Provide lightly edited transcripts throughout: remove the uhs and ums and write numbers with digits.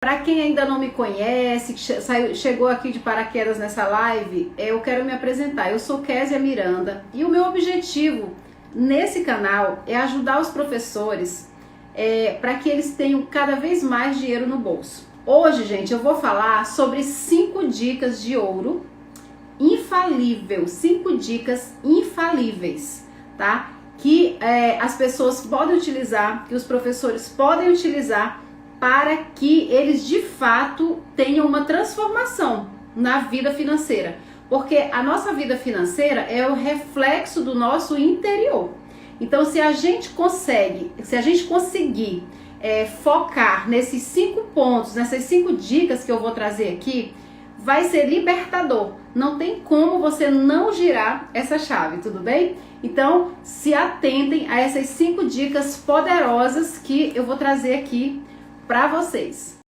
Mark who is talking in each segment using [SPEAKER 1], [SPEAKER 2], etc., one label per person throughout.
[SPEAKER 1] Para quem ainda não me conhece, chegou aqui de paraquedas nessa live, eu quero me apresentar. Eu sou Késia Miranda e o meu objetivo nesse canal é ajudar os professores para que eles tenham cada vez mais dinheiro no bolso. Hoje, gente, eu vou falar sobre 5 dicas de ouro infalível, 5 dicas infalíveis, tá? Que as pessoas podem utilizar, que os professores podem utilizar para que eles de fato tenham uma transformação na vida financeira. Porque a nossa vida financeira é o reflexo do nosso interior. Então, se a gente conseguir focar nesses 5 pontos, nessas 5 dicas que eu vou trazer aqui, vai ser libertador. Não tem como você não girar essa chave, tudo bem? Então, se atentem a essas 5 dicas poderosas que eu vou trazer aqui para vocês.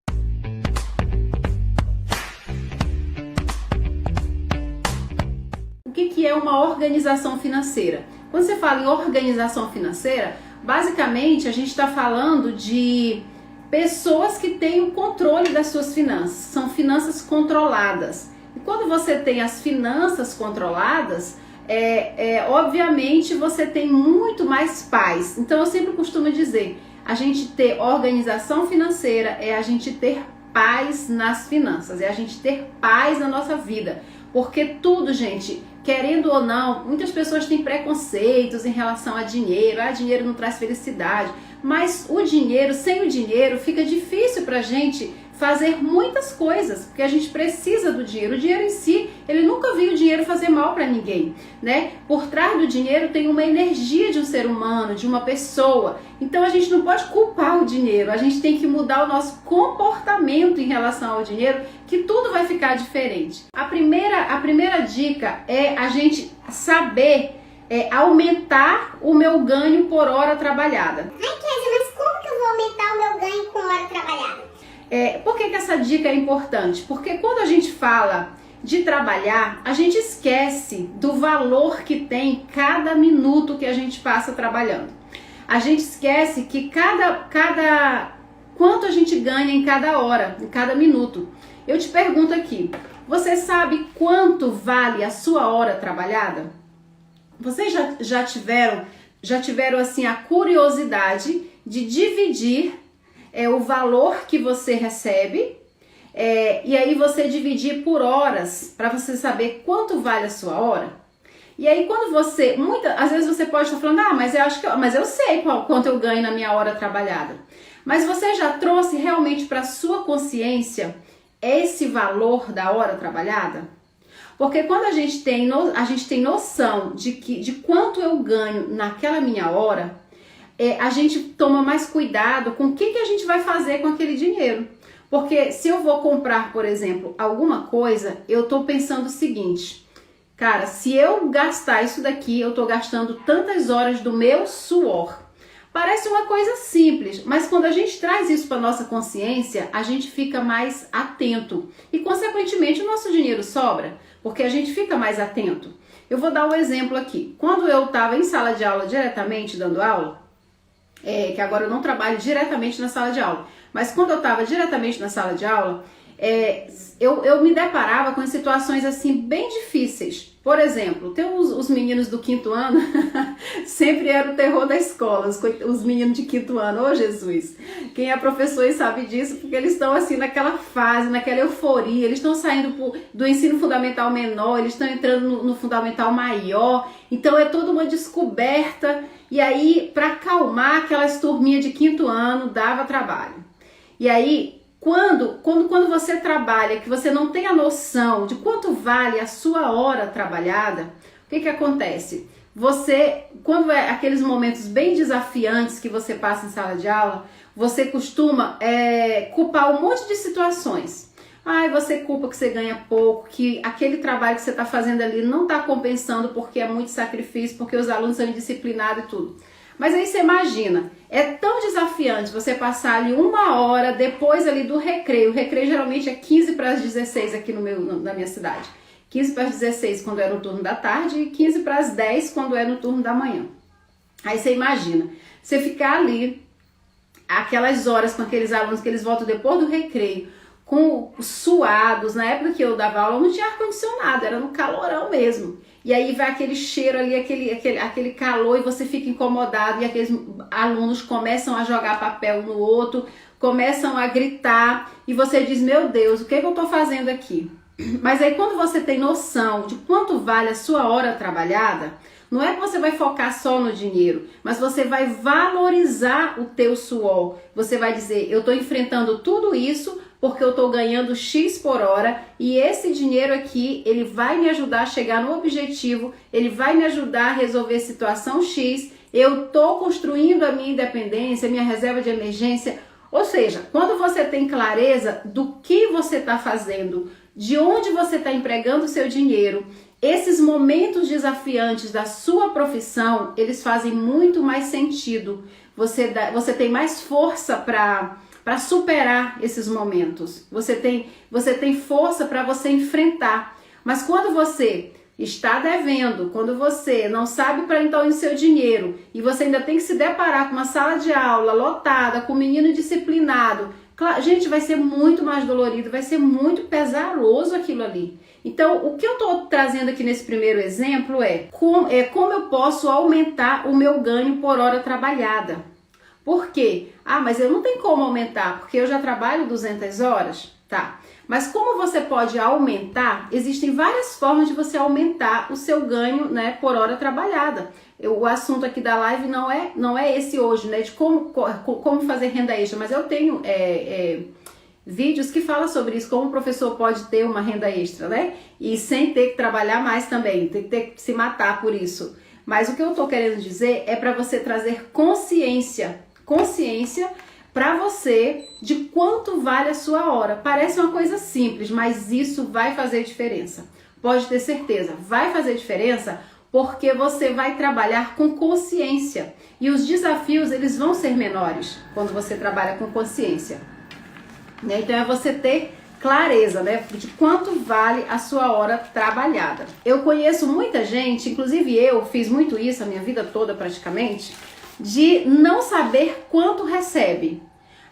[SPEAKER 1] O que é uma organização financeira? Quando você fala em organização financeira, basicamente a gente está falando de pessoas que têm o controle das suas finanças, são finanças controladas. E quando você tem as finanças controladas, obviamente você tem muito mais paz. Então eu sempre costumo dizer, a gente ter organização financeira é a gente ter paz nas finanças, é a gente ter paz na nossa vida. Porque tudo, gente, querendo ou não, muitas pessoas têm preconceitos em relação a dinheiro. Dinheiro não traz felicidade. Mas o dinheiro, sem o dinheiro, fica difícil pra gente fazer muitas coisas, porque a gente precisa do dinheiro. O dinheiro em si, ele nunca viu o dinheiro fazer mal para ninguém, né? Por trás do dinheiro tem uma energia de um ser humano, de uma pessoa. Então a gente não pode culpar o dinheiro, a gente tem que mudar o nosso comportamento em relação ao dinheiro, que tudo vai ficar diferente. A primeira dica é a gente saber aumentar o meu ganho por hora trabalhada.
[SPEAKER 2] Ai, Késia, mas como que eu vou aumentar o meu ganho com hora trabalhada?
[SPEAKER 1] Por que essa dica é importante? Porque quando a gente fala de trabalhar, a gente esquece do valor que tem cada minuto que a gente passa trabalhando. A gente esquece que quanto a gente ganha em cada hora, em cada minuto. Eu te pergunto aqui, você sabe quanto vale a sua hora trabalhada? Vocês já tiveram assim a curiosidade de dividir o valor que você recebe e aí você dividir por horas para você saber quanto vale a sua hora? E aí quando às vezes você pode estar falando, mas eu sei quanto eu ganho na minha hora trabalhada. Mas você já trouxe realmente para sua consciência esse valor da hora trabalhada? Porque quando a gente tem noção de quanto eu ganho naquela minha hora, a gente toma mais cuidado com o que a gente vai fazer com aquele dinheiro. Porque se eu vou comprar, por exemplo, alguma coisa, eu tô pensando o seguinte, cara, se eu gastar isso daqui, eu tô gastando tantas horas do meu suor. Parece uma coisa simples, mas quando a gente traz isso para nossa consciência, a gente fica mais atento e, consequentemente, o nosso dinheiro sobra, porque a gente fica mais atento. Eu vou dar um exemplo aqui. Quando eu estava em sala de aula diretamente dando aula, que agora eu não trabalho diretamente na sala de aula, mas quando eu estava diretamente na sala de aula, eu me deparava com situações assim bem difíceis. Por exemplo, tem os meninos do 5º ano, sempre era o terror da escola, os meninos de 5º ano, ô Jesus! Quem é professor e sabe disso, porque eles estão assim naquela fase, naquela euforia, eles estão saindo do ensino fundamental menor, eles estão entrando no fundamental maior, então é toda uma descoberta, e aí para acalmar aquelas turminhas de 5º ano dava trabalho. E aí, quando você trabalha, que você não tem a noção de quanto vale a sua hora trabalhada, o que acontece? Quando é aqueles momentos bem desafiantes que você passa em sala de aula, você costuma culpar um monte de situações. Você culpa que você ganha pouco, que aquele trabalho que você está fazendo ali não está compensando porque é muito sacrifício, porque os alunos são indisciplinados e tudo. Mas aí você imagina, é tão desafiante você passar ali 1 hora depois ali do recreio. O recreio geralmente é 15 para as 16 aqui na minha cidade. 15 para as 16 quando é no turno da tarde e 15 para as 10 quando é no turno da manhã. Aí você imagina, você ficar ali aquelas horas com aqueles alunos que eles voltam depois do recreio, com suados. Na época que eu dava aula não tinha ar-condicionado, era no calorão mesmo. E aí vai aquele cheiro ali, aquele calor, e você fica incomodado, e aqueles alunos começam a jogar papel um no outro, começam a gritar, e você diz, meu Deus, o que eu tô fazendo aqui? Mas aí quando você tem noção de quanto vale a sua hora trabalhada, não é que você vai focar só no dinheiro, mas você vai valorizar o teu suor. Você vai dizer, eu tô enfrentando tudo isso porque eu tô ganhando X por hora, e esse dinheiro aqui, ele vai me ajudar a chegar no objetivo, ele vai me ajudar a resolver a situação X, eu tô construindo a minha independência, minha reserva de emergência. Ou seja, quando você tem clareza do que você está fazendo, de onde você está empregando o seu dinheiro, esses momentos desafiantes da sua profissão, eles fazem muito mais sentido. Você tem mais força para superar esses momentos. Você tem força para você enfrentar. Mas quando você está devendo, quando você não sabe para então ir o seu dinheiro, e você ainda tem que se deparar com uma sala de aula lotada, com um menino disciplinado, gente, vai ser muito mais dolorido, vai ser muito pesaroso aquilo ali. Então, o que eu estou trazendo aqui nesse primeiro exemplo é como eu posso aumentar o meu ganho por hora trabalhada. Por quê? Ah, mas eu não tenho como aumentar, porque eu já trabalho 200 horas, tá? Mas como você pode aumentar, existem várias formas de você aumentar o seu ganho, né, por hora trabalhada. O assunto aqui da live não é esse hoje, né, de como fazer renda extra, mas eu tenho vídeos que falam sobre isso, como o professor pode ter uma renda extra, né, e sem ter que trabalhar mais também, tem que ter que se matar por isso. Mas o que eu tô querendo dizer é para você trazer consciência para você de quanto vale a sua hora. Parece uma coisa simples, mas isso vai fazer diferença. Pode ter certeza, vai fazer diferença porque você vai trabalhar com consciência. E os desafios, eles vão ser menores quando você trabalha com consciência. Né? Então é você ter clareza, né, de quanto vale a sua hora trabalhada. Eu conheço muita gente, inclusive eu fiz muito isso a minha vida toda praticamente, de não saber quanto recebe.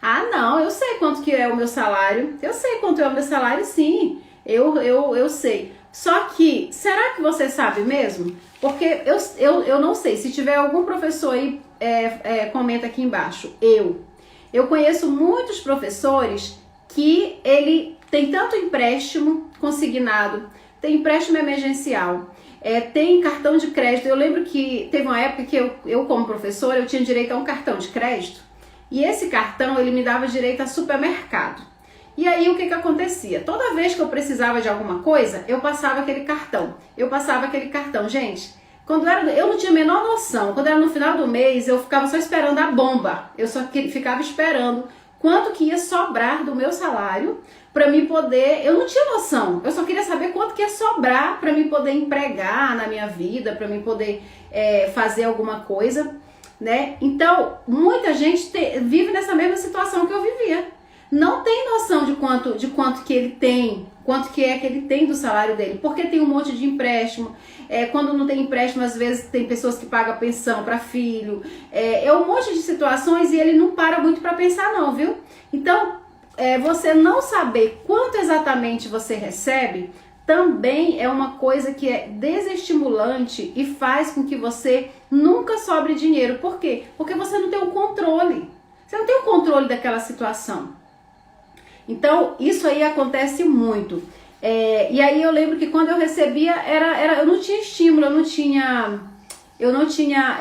[SPEAKER 1] Ah, não, eu sei quanto que é o meu salário. Eu sei quanto é o meu salário, sim. Eu sei. Só que, será que você sabe mesmo? Porque eu não sei. Se tiver algum professor aí, comenta aqui embaixo. Eu conheço muitos professores que ele tem tanto empréstimo consignado, tem empréstimo emergencial, tem cartão de crédito. Eu lembro que teve uma época que eu como professora, eu tinha direito a um cartão de crédito, e esse cartão ele me dava direito a supermercado. E aí o que acontecia? Toda vez que eu precisava de alguma coisa, eu passava aquele cartão. Gente, eu não tinha a menor noção. Quando era no final do mês, eu ficava só esperando a bomba. Eu só ficava esperando quanto que ia sobrar do meu salário para mim poder... Eu não tinha noção, eu só queria saber quanto que ia sobrar para mim poder empregar na minha vida, para mim poder fazer alguma coisa, né? Então, muita gente vive nessa mesma situação que eu vivia. Não tem noção de quanto que ele tem, quanto que ele tem do salário dele, porque tem um monte de empréstimo. Quando não tem empréstimo, às vezes tem pessoas que pagam pensão para filho, um monte de situações, e ele não para muito para pensar não, viu? Então, você não saber quanto exatamente você recebe também é uma coisa que é desestimulante e faz com que você nunca sobre dinheiro. Por quê? Porque você não tem o controle. Você não tem o controle daquela situação. Então, isso aí acontece muito. E aí eu lembro que quando eu recebia, eu não tinha estímulo, eu não tinha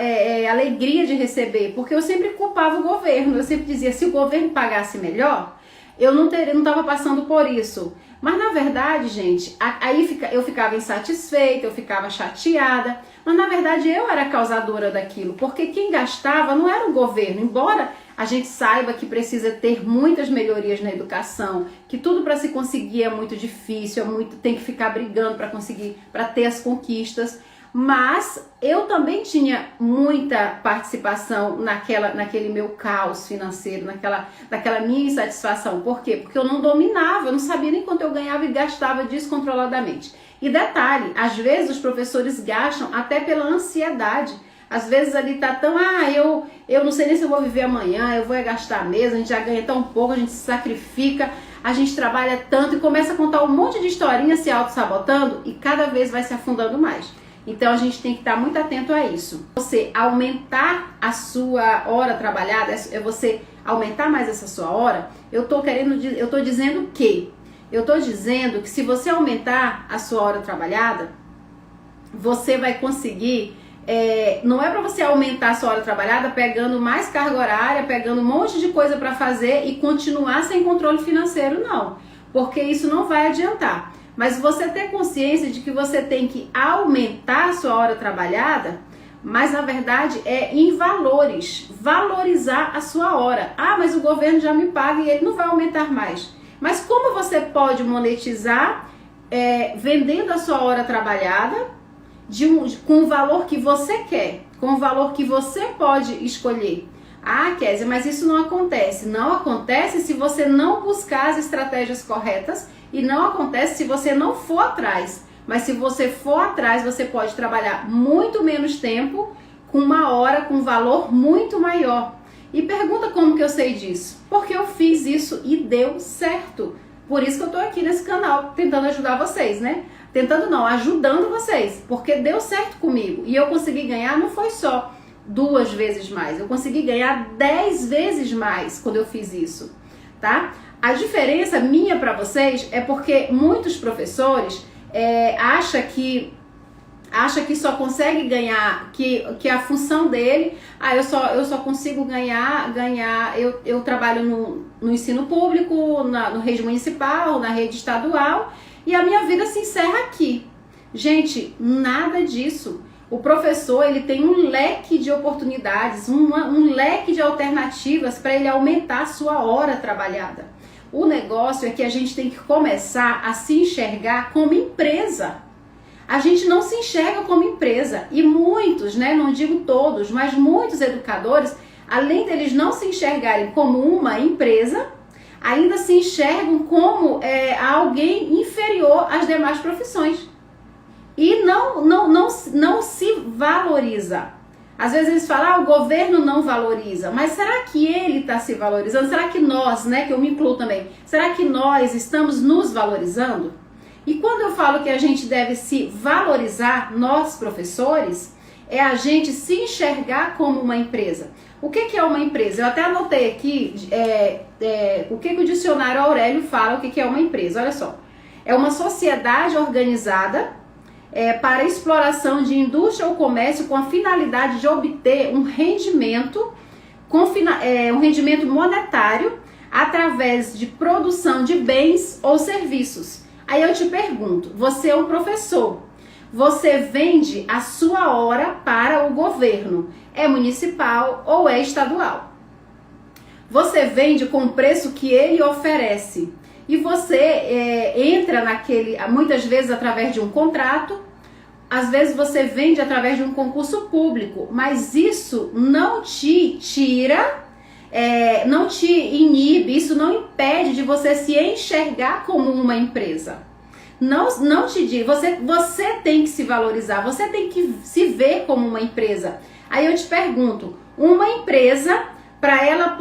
[SPEAKER 1] alegria de receber, porque eu sempre culpava o governo. Eu sempre dizia, se o governo pagasse melhor, eu não estava passando por isso. Mas na verdade, gente, aí eu ficava insatisfeita, eu ficava chateada, mas na verdade eu era a causadora daquilo, porque quem gastava não era o governo, embora a gente saiba que precisa ter muitas melhorias na educação, que tudo para se conseguir é muito difícil, tem que ficar brigando para conseguir, para ter as conquistas, mas eu também tinha muita participação naquele meu caos financeiro, naquela minha insatisfação. Por quê? Porque eu não dominava, eu não sabia nem quanto eu ganhava e gastava descontroladamente. E detalhe, às vezes os professores gastam até pela ansiedade. Às vezes ali tá tão, eu não sei nem se eu vou viver amanhã, eu vou gastar mesmo, a gente já ganha tão pouco, a gente se sacrifica, a gente trabalha tanto e começa a contar um monte de historinha se auto-sabotando e cada vez vai se afundando mais. Então a gente tem que estar muito atento a isso. Você aumentar a sua hora trabalhada, é você aumentar mais essa sua hora, eu tô dizendo que se você aumentar a sua hora trabalhada, você vai conseguir, não é para você aumentar a sua hora trabalhada pegando mais carga horária, pegando um monte de coisa para fazer e continuar sem controle financeiro, não. Porque isso não vai adiantar. Mas você ter consciência de que você tem que aumentar a sua hora trabalhada, mas na verdade é em valores, valorizar a sua hora. Mas o governo já me paga e ele não vai aumentar mais. Mas como você pode monetizar vendendo a sua hora trabalhada com o valor que você quer, com o valor que você pode escolher? Kézia, mas isso não acontece. Não acontece se você não buscar as estratégias corretas e não acontece se você não for atrás. Mas se você for atrás, você pode trabalhar muito menos tempo com uma hora com valor muito maior. E pergunta como que eu sei disso? Porque eu fiz isso e deu certo. Por isso que eu tô aqui nesse canal tentando ajudar vocês, né? Ajudando vocês. Porque deu certo comigo. E eu consegui ganhar, não foi só 2 vezes mais. Eu consegui ganhar 10 vezes mais quando eu fiz isso, tá? A diferença minha para vocês é porque muitos professores acham que só consegue ganhar, que a função dele, eu só consigo ganhar, eu trabalho no ensino público, no rede municipal, na rede estadual, e a minha vida se encerra aqui. Gente, nada disso. O professor, ele tem um leque de oportunidades, um leque de alternativas para ele aumentar a sua hora trabalhada. O negócio é que a gente tem que começar a se enxergar como empresa. A gente não se enxerga como empresa. E muitos, né, não digo todos, mas muitos educadores, além deles não se enxergarem como uma empresa, ainda se enxergam como alguém inferior às demais profissões. E não se valoriza. Às vezes eles falam, o governo não valoriza. Mas será que ele está se valorizando? Será que nós, né, que eu me incluo também, será que nós estamos nos valorizando? E quando eu falo que a gente deve se valorizar, nós professores, é a gente se enxergar como uma empresa. O que é uma empresa? Eu até anotei aqui o que o dicionário Aurélio fala, o que é uma empresa. Olha só, é uma sociedade organizada para exploração de indústria ou comércio com a finalidade de obter um rendimento, um rendimento monetário através de produção de bens ou serviços. Aí eu te pergunto, você é um professor, você vende a sua hora para o governo, é municipal ou é estadual? Você vende com o preço que ele oferece. E você entra muitas vezes através de um contrato, às vezes você vende através de um concurso público, mas isso não te tira, não te inibe, isso não impede de você se enxergar como uma empresa. Não te diz, você tem que se valorizar, você tem que se ver como uma empresa. Aí eu te pergunto, uma empresa, para ela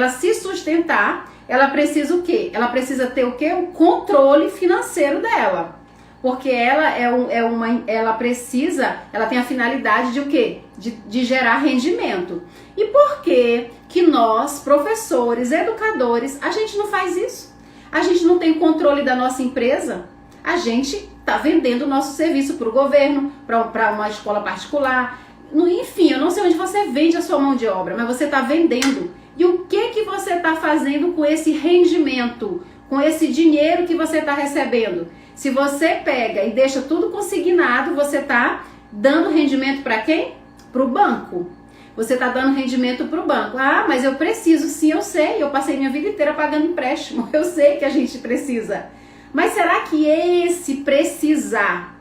[SPEAKER 1] se sustentar, ela precisa o quê? Ela precisa ter o quê? O controle financeiro dela. Porque ela ela tem a finalidade de o quê? De gerar rendimento. E por que nós, professores, educadores, a gente não faz isso? A gente não tem controle da nossa empresa? A gente está vendendo o nosso serviço para o governo, para uma escola particular. Enfim, eu não sei onde você vende a sua mão de obra, mas você está vendendo. E o que você está fazendo com esse rendimento, com esse dinheiro que você está recebendo? Se você pega e deixa tudo consignado, você está dando rendimento para quem? Para o banco. Você está dando rendimento para o banco. Mas eu preciso, sim, eu sei. Eu passei minha vida inteira pagando empréstimo. Eu sei que a gente precisa. Mas será que esse precisar,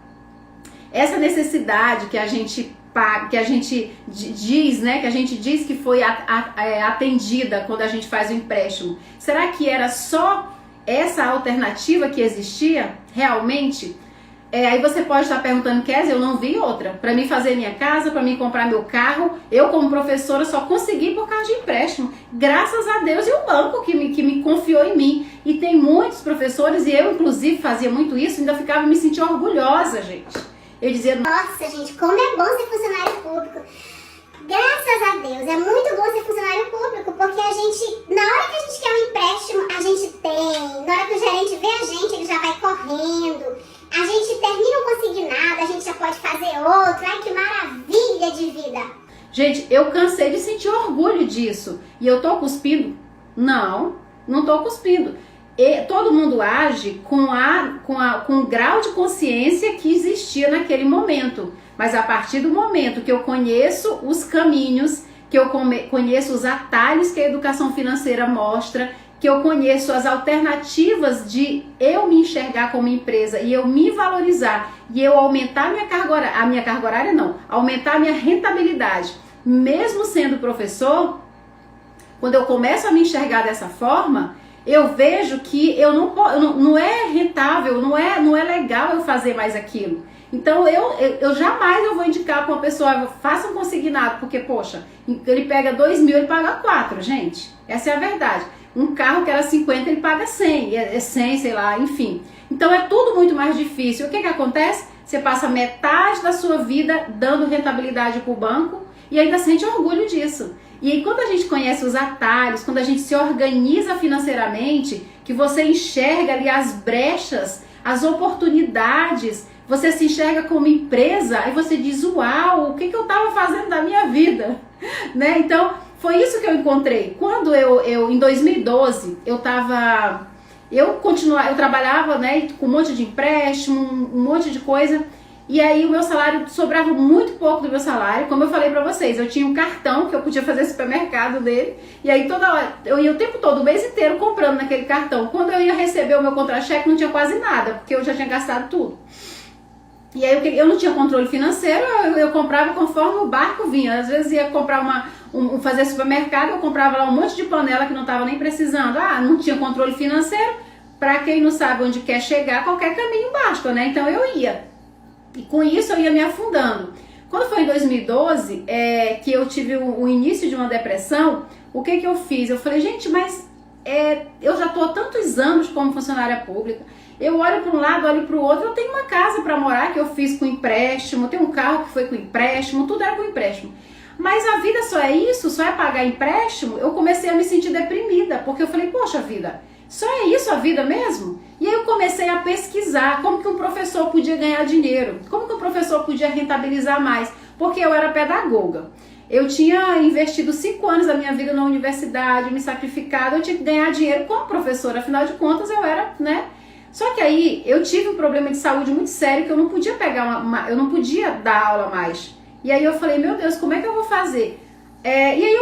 [SPEAKER 1] essa necessidade que a gente diz, né, que a gente diz que foi atendida quando a gente faz o empréstimo, será que era só essa alternativa que existia realmente? Aí você pode estar perguntando, Kézia, eu não vi outra. Para mim fazer minha casa, para mim comprar meu carro, eu como professora só consegui por causa de empréstimo. Graças a Deus e o banco que me confiou em mim. E tem muitos professores, e eu inclusive fazia muito isso, ainda ficava me sentindo orgulhosa, gente. Eu dizia,
[SPEAKER 2] nossa, gente, como é bom ser funcionário público. Graças a Deus, é muito bom ser funcionário público, porque a gente, na hora que a gente quer um empréstimo, a gente tem. Na hora que o gerente vê a gente, ele já vai correndo. A gente termina um consignado, a gente já pode fazer outro. Ai, que maravilha de vida.
[SPEAKER 1] Gente, eu cansei de sentir orgulho disso. E eu tô cuspindo? Não, não tô cuspindo. E todo mundo age com o grau de consciência que existia naquele momento. Mas a partir do momento que eu conheço os caminhos, que eu conheço os atalhos que a educação financeira mostra, que eu conheço as alternativas de eu me enxergar como empresa e eu me valorizar e eu aumentar aumentar a minha rentabilidade, mesmo sendo professor, quando eu começo a me enxergar dessa forma, eu vejo que não é rentável, não é legal eu fazer mais aquilo. Então eu jamais vou indicar para uma pessoa, faça um consignado, porque poxa, ele pega 2.000, ele paga 4, gente, essa é a verdade. Um carro que era 50, ele paga 100, é 100, sei lá, enfim. Então é tudo muito mais difícil. O que acontece? Você passa metade da sua vida dando rentabilidade para o banco e ainda sente orgulho disso. E aí quando a gente conhece os atalhos, quando a gente se organiza financeiramente, que você enxerga ali as brechas, as oportunidades, você se enxerga como empresa, aí você diz, uau, o que eu estava fazendo da minha vida? Né? Então, foi isso que eu encontrei. Quando eu em 2012, eu trabalhava, né, com um monte de empréstimo, um monte de coisa, e aí o meu salário sobrava muito pouco do meu salário. Como eu falei pra vocês, eu tinha um cartão que eu podia fazer supermercado dele, e aí toda hora, eu ia o tempo todo, o mês inteiro comprando naquele cartão. Quando eu ia receber o meu contra-cheque, não tinha quase nada, porque eu já tinha gastado tudo. E aí eu não tinha controle financeiro, eu comprava conforme o barco vinha. Às vezes ia comprar fazer supermercado, eu comprava lá um monte de panela que não estava nem precisando. Não tinha controle financeiro. Para quem não sabe onde quer chegar, qualquer caminho basta, né? Então eu ia. E com isso eu ia me afundando. Quando foi em 2012 que eu tive o início de uma depressão, o que eu fiz? Eu falei, gente, mas eu já estou há tantos anos como funcionária pública. Eu olho para um lado, olho para o outro, eu tenho uma casa para morar que eu fiz com empréstimo, tenho um carro que foi com empréstimo, tudo era com empréstimo. Mas a vida só é isso? Só é pagar empréstimo? Eu comecei a me sentir deprimida, porque eu falei, poxa vida, só é isso a vida mesmo? E aí eu comecei a pesquisar como que um professor podia ganhar dinheiro, como que um professor podia rentabilizar mais, porque eu era pedagoga. Eu tinha investido 5 anos da minha vida na universidade, me sacrificado, eu tinha que ganhar dinheiro como professora, afinal de contas eu era, né? Só que aí eu tive um problema de saúde muito sério que eu não podia eu não podia dar aula mais. E aí eu falei, meu Deus, como é que eu vou fazer? E aí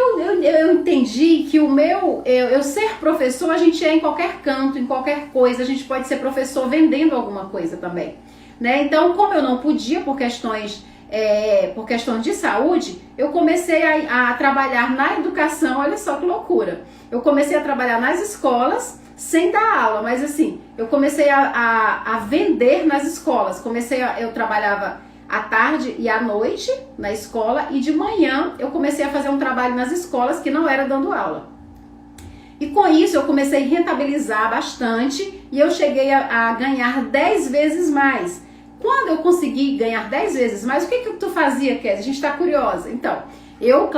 [SPEAKER 1] eu entendi que eu ser professor, a gente é em qualquer canto, em qualquer coisa, a gente pode ser professor vendendo alguma coisa também, né? Então, como eu não podia por questões de saúde, eu comecei a trabalhar na educação, olha só que loucura. Eu comecei a trabalhar nas escolas, sem dar aula, mas assim, eu comecei a vender nas escolas. Eu trabalhava à tarde e à noite na escola e de manhã eu comecei a fazer um trabalho nas escolas que não era dando aula. E com isso eu comecei a rentabilizar bastante e eu cheguei a ganhar 10 vezes mais. Quando eu consegui ganhar 10 vezes mais, o que tu fazia, Kézia? A gente está curiosa. Então, eu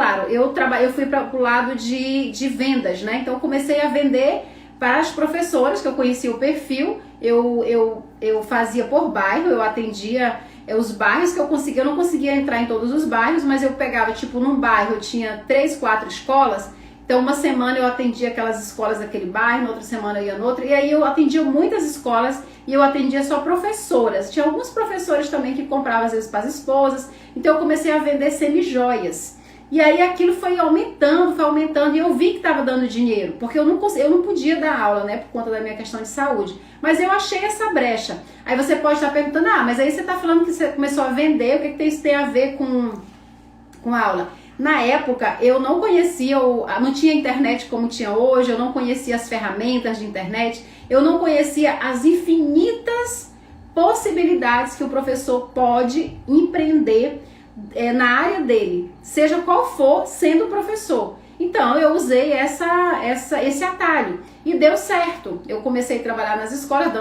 [SPEAKER 1] fui para o lado de vendas, né? Então eu comecei a vender para as professoras, que eu conhecia o perfil, eu fazia por bairro, eu atendia os bairros que eu conseguia. Eu não conseguia entrar em todos os bairros, mas eu pegava, tipo, num bairro eu tinha 3, 4 escolas, então uma semana eu atendia aquelas escolas daquele bairro, na outra semana eu ia noutra, e aí eu atendia muitas escolas e eu atendia só professoras. Tinha alguns professores também que compravam às vezes para as esposas, então eu comecei a vender semi-joias. E aí aquilo foi aumentando e eu vi que estava dando dinheiro, porque eu não podia dar aula, né, por conta da minha questão de saúde. Mas eu achei essa brecha. Aí você pode estar perguntando, mas aí você está falando que você começou a vender, o que isso tem a ver com aula? Na época eu não conhecia, não tinha internet como tinha hoje, eu não conhecia as ferramentas de internet, eu não conhecia as infinitas possibilidades que o professor pode empreender na área dele, seja qual for, sendo professor. Então eu usei esse atalho e deu certo. Eu comecei a trabalhar nas escolas,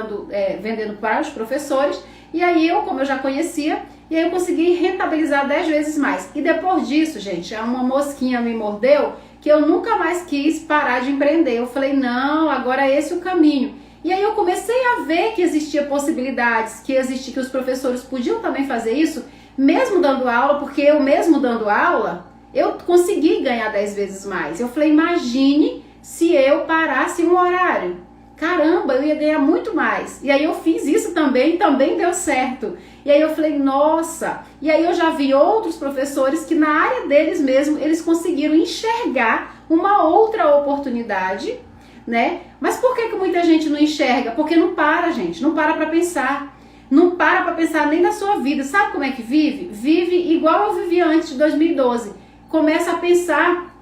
[SPEAKER 1] vendendo para os professores, e aí como eu já conhecia, e aí eu consegui rentabilizar 10 vezes mais. E depois disso, gente, uma mosquinha me mordeu que eu nunca mais quis parar de empreender. Eu falei, não, agora é esse o caminho. E aí eu comecei a ver que existia possibilidades, que os professores podiam também fazer isso, mesmo dando aula, porque eu mesmo dando aula, eu consegui ganhar 10 vezes mais. Eu falei, imagine se eu parasse um horário. Caramba, eu ia ganhar muito mais. E aí eu fiz isso também deu certo. E aí eu falei, nossa. E aí eu já vi outros professores que na área deles mesmo, eles conseguiram enxergar uma outra oportunidade, né? Mas por que muita gente não enxerga? Porque não para, gente. Não para pra pensar. Não para pra pensar nem na sua vida. Sabe como é que vive? Vive igual eu vivia antes de 2012. Começa a pensar,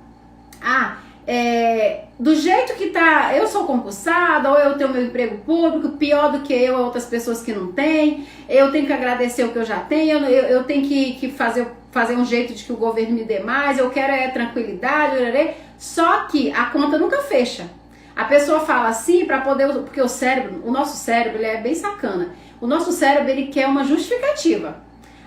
[SPEAKER 1] do jeito que tá, eu sou concursada, ou eu tenho meu emprego público, pior do que eu, outras pessoas que não têm, eu tenho que agradecer o que eu já tenho, eu tenho que fazer um jeito de que o governo me dê mais, eu quero tranquilidade, só que a conta nunca fecha. A pessoa fala assim porque o nosso cérebro, ele é bem sacana. O nosso cérebro, ele quer uma justificativa.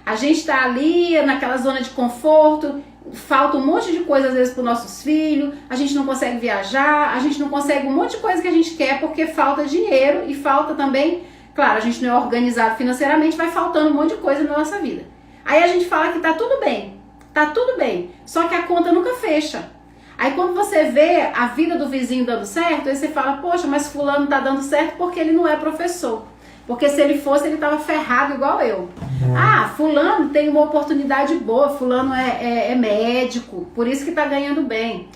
[SPEAKER 1] A gente tá ali naquela zona de conforto, falta um monte de coisa às vezes para os nossos filhos, a gente não consegue viajar, a gente não consegue um monte de coisa que a gente quer porque falta dinheiro e falta também, claro, a gente não é organizado financeiramente, vai faltando um monte de coisa na nossa vida. Aí a gente fala que tá tudo bem, só que a conta nunca fecha. Aí quando você vê a vida do vizinho dando certo, aí você fala, poxa, mas fulano tá dando certo porque ele não é professor. Porque se ele fosse, ele tava ferrado igual eu. Fulano tem uma oportunidade boa, fulano é médico, por isso que tá ganhando bem.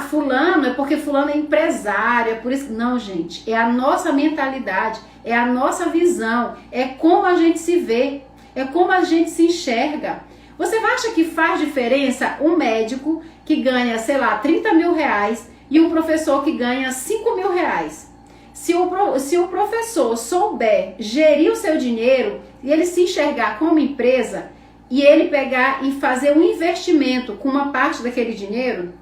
[SPEAKER 1] Fulano é porque fulano é empresário, é por isso... Não, gente, é a nossa mentalidade, é a nossa visão, é como a gente se vê, é como a gente se enxerga. Você acha que faz diferença um médico que ganha, sei lá, 30 mil reais e um professor que ganha 5 mil reais? Se o professor souber gerir o seu dinheiro e ele se enxergar como empresa e ele pegar e fazer um investimento com uma parte daquele dinheiro,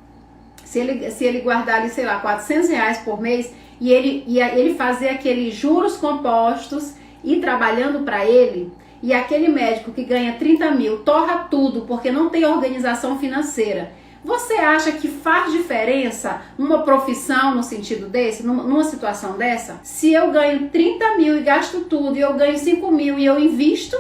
[SPEAKER 1] se ele guardar ali, sei lá, 400 reais por mês e ele fazer aqueles juros compostos e trabalhando para ele, e aquele médico que ganha 30 mil torra tudo porque não tem organização financeira, você acha que faz diferença uma profissão no sentido desse, numa situação dessa? Se eu ganho 30 mil e gasto tudo, e eu ganho 5 mil e eu invisto,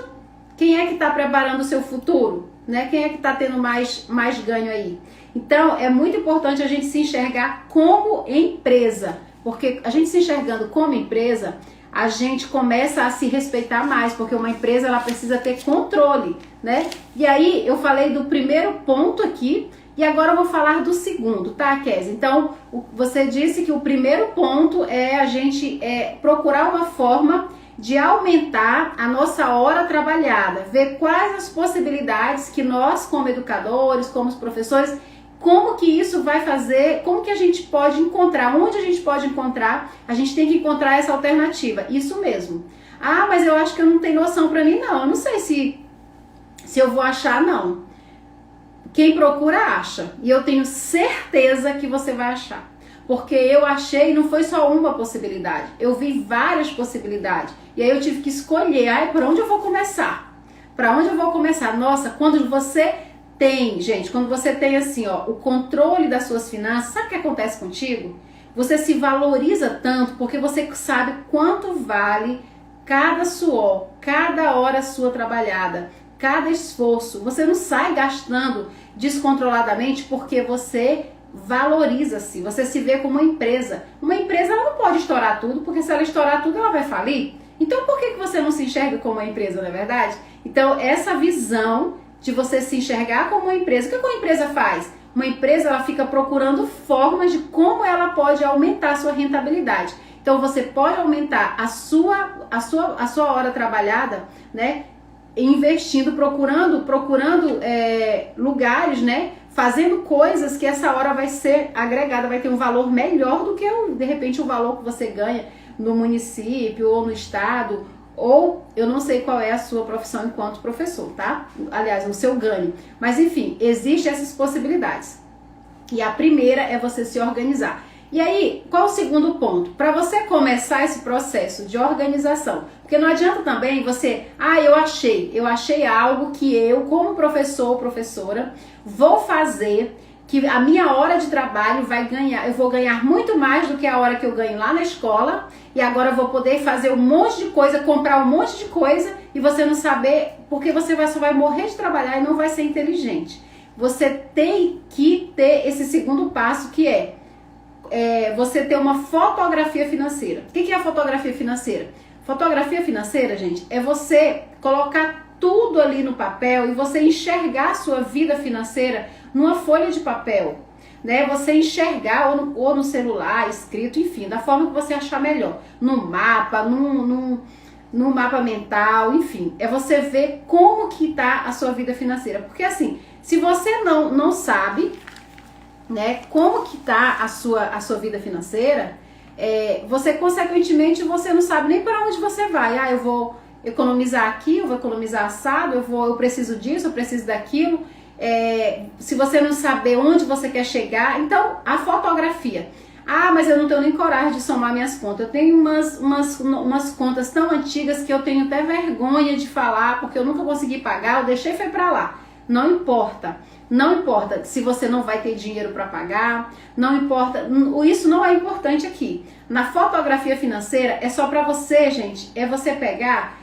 [SPEAKER 1] quem é que está preparando o seu futuro? Né? Quem é que está tendo mais ganho aí? Então, é muito importante a gente se enxergar como empresa, porque a gente se enxergando como empresa, a gente começa a se respeitar mais, porque uma empresa ela precisa ter controle, né? E aí, eu falei do primeiro ponto aqui, e agora eu vou falar do segundo, tá, Kézia? Então, você disse que o primeiro ponto é a gente procurar uma forma de aumentar a nossa hora trabalhada, ver quais as possibilidades que nós, como educadores, como os professores, como que isso vai fazer, como que a gente pode encontrar, onde a gente pode encontrar, a gente tem que encontrar essa alternativa, isso mesmo. Mas eu acho que eu não tenho noção pra mim, não, eu não sei se eu vou achar, não. Quem procura, acha. E eu tenho certeza que você vai achar. Porque eu achei, não foi só uma possibilidade. Eu vi várias possibilidades. E aí eu tive que escolher. Por onde eu vou começar? Para onde eu vou começar? Nossa, quando você tem, gente, quando você tem assim, o controle das suas finanças, sabe o que acontece contigo? Você se valoriza tanto porque você sabe quanto vale cada suor, cada hora sua trabalhada, cada esforço. Você não sai gastando descontroladamente porque você valoriza-se, você se vê como uma empresa. Uma empresa ela não pode estourar tudo, porque se ela estourar tudo ela vai falir. Então por que você não se enxerga como uma empresa, não é verdade? Então essa visão de você se enxergar como uma empresa, o que uma empresa faz? Uma empresa ela fica procurando formas de como ela pode aumentar a sua rentabilidade. Então você pode aumentar a sua hora trabalhada, né? Investindo, procurando lugares, né? Fazendo coisas que essa hora vai ser agregada, vai ter um valor melhor do que de repente o valor que você ganha no município ou no estado ou eu não sei qual é a sua profissão enquanto professor, tá? Aliás, o seu ganho. Mas enfim, existem essas possibilidades. E a primeira é você se organizar. E aí, qual o segundo ponto? Para você começar esse processo de organização, porque não adianta também você, eu achei algo que eu, como professor ou professora, vou fazer, que a minha hora de trabalho eu vou ganhar muito mais do que a hora que eu ganho lá na escola, e agora eu vou poder fazer um monte de coisa, comprar um monte de coisa, e você não saber, porque você só vai morrer de trabalhar e não vai ser inteligente. Você tem que ter esse segundo passo, que é você ter uma fotografia financeira. O que é a fotografia financeira? Fotografia financeira, gente, é você colocar tudo ali no papel e você enxergar a sua vida financeira numa folha de papel, né? Você enxergar ou no celular, escrito, enfim, da forma que você achar melhor. No mapa, num mapa mental, enfim. É você ver como que tá a sua vida financeira. Porque assim, se você não sabe, né, como que tá a sua vida financeira, você consequentemente você não sabe nem para onde você vai. Eu vou economizar aqui, eu vou economizar assado, eu preciso disso, eu preciso daquilo. Se você não saber onde você quer chegar, então a fotografia. Mas eu não tenho nem coragem de somar minhas contas. Eu tenho umas contas tão antigas que eu tenho até vergonha de falar, porque eu nunca consegui pagar, eu deixei foi pra lá. Não importa. Não importa se você não vai ter dinheiro para pagar, não importa, isso não é importante aqui. Na fotografia financeira é só para você, gente, é você pegar